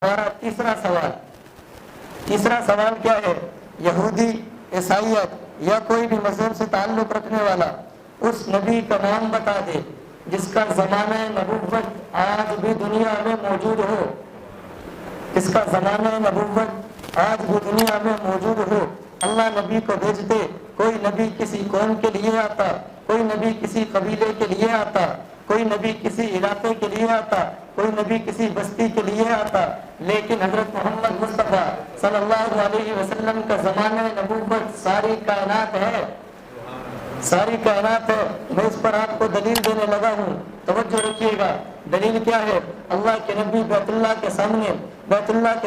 ہمارا تیسرا سوال کیا ہے؟ یہودی، عیسائیت یا کوئی بھی مذہب سے تعلق رکھنے والا اس نبی کا نام بتا دے جس کا زمانہ نبوت آج بھی دنیا میں موجود ہو، جس کا زمانہ نبوت آج بھی دنیا میں موجود ہو۔ اللہ نبی کو بھیجتے، کوئی نبی کسی قوم کے لیے آتا، کوئی نبی کسی قبیلے کے لیے آتا، کوئی نبی کسی علاقے کے لیے آتا، کوئی نبی کسی بستی کے لیے آتا، لیکن حضرت محمد مصطفیٰ صلی اللہ علیہ وسلم کا زمانہ نبوت ساری کائنات ہے، ساری کائنات ہے۔ میں اس پر آپ کو دلیل دینے لگا ہوں، توجہ رکھیے گا۔ دلیل کیا ہے؟ اللہ کے نبی بیت اللہ کے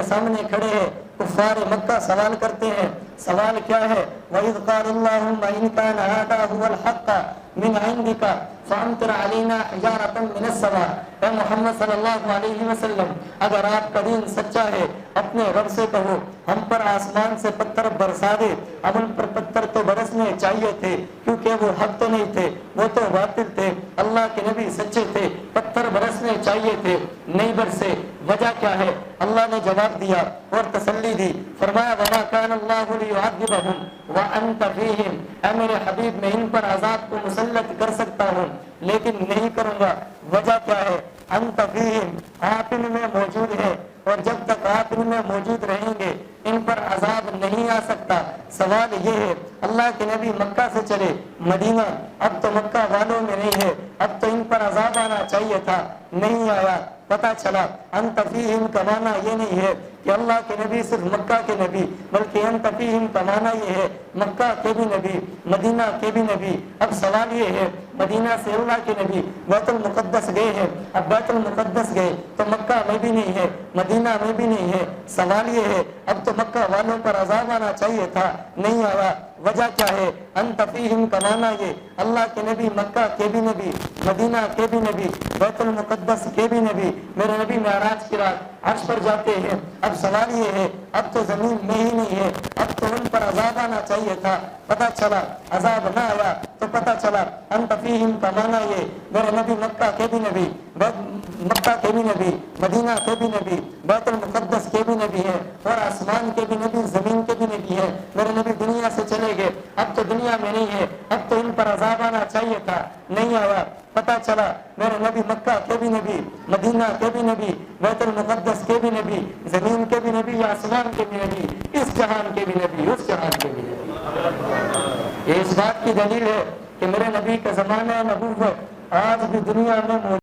سامنے کھڑے ہیں، کفار مکہ سوال کرتے ہیں۔ سوال کیا ہے؟ وَإِذْ قَالَ اللَّهُمَّ إِنْ كَانَ هَذَا هُوَ الْحَقَّ مِنْ عِنْدِكَ فَأَمْطِرْ عَلَيْنَا حِجَارَةً مِنَ السَّمَاءِ۔ اے محمد صلی اللہ علیہ وسلم، اگر آپ کا دین سچا ہے اپنے رب سے کہو ہم پر آسمان سے پتھر برسا دے۔ اب ان پر پتھر تو برسنے چاہیے تھے کیونکہ وہ حق تو نہیں تھے، وہ تو باطل تھے۔ اللہ کے نبی سچے تھے، پتھر برسنے چاہیے تھے، نہیں برسے۔ وجہ کیا ہے؟ اللہ نے جواب دیا اور تسلی دی، فرمایا وَمَا كَانَ اللَّهُ لِيُعَذِّبَهُمْ وَأَنْتَ فِيهِمْ۔ اے میرے حبیب، میں ان پر عذاب کو مسلط کر سکتا ہوں لیکن نہیں کروں گا۔ وجہ کیا ہے؟ انت فیہم، آپ ان میں موجود ہیں، اور جب تک آپ ان میں موجود رہیں گے ان پر عذاب نہیں آ سکتا۔ سوال یہ ہے، اللہ کے نبی مکہ سے چلے مدینہ، اب تو مکہ والوں میں نہیں ہے، اب تو ان پر عذاب آنا چاہیے تھا، نہیں آیا۔ پتا چلا انت فیہم کا معنی یہ نہیں ہے کہ اللہ کے نبی صرف مکہ کے نبی، بلکہ انت فیہم کا معنی یہ ہے مکہ کے بھی نبی، مدینہ کے بھی نبی۔ اب سوال یہ ہے، مدینہ سے اللہ کے نبی بیت المقدس گئے ہیں، اب بیت المقدس گئے تو مکہ میں بھی نہیں ہے، مدینہ میں بھی نہیں ہے۔ سوال یہ ہے، اب تو مکہ والوں پر عذاب آنا چاہیے تھا، نہیں آیا۔ وجہ کیا ہے؟ انت فیہم کا معنی یہ اللہ کے نبی مکہ کے بھی نبی، مدینہ کے بھی نبی، بیت المقدس کے بھی نبی۔ میرے نبی معراج کی رات عرش پر جاتے ہیں۔ اب سوال یہ ہے، اب تو زمین میں ہی نہیں ہے، اب تو ان پر عذاب آنا چاہیے تھا، پتہ چلا عذاب نہ آیا۔ تو پتہ چلا انت فیہم کا معنی یہ میرے نبی مکہ کے بھی نبی، مکہ کے بھی نبی، مدینہ کے بھی نبی، بیت المقدس کے بھی نبی ہے، اور آسمان کے بھی نبی، زمین کے بھی نبی ہے۔ میرے نبی دنیا سے چلے گئے، اب تو دنیا میں نہیں ہے، اب تو ان پر عذاب آنا چاہیے تھا، نہیں آیا۔ پتہ چلا میرے نبی مکہ کے بھی نبی، مدینہ کے بھی نبی، بیت المقدس کے بھی نبی، زمین کے بھی نبی، آسمان کے بھی نبی، اس جہان کے بھی نبی، اس جہان کے بھی نبی۔ یہ اس بات کی دلیل ہے کہ میرے نبی کا زمانہ نبوت آج بھی دنیا میں موجود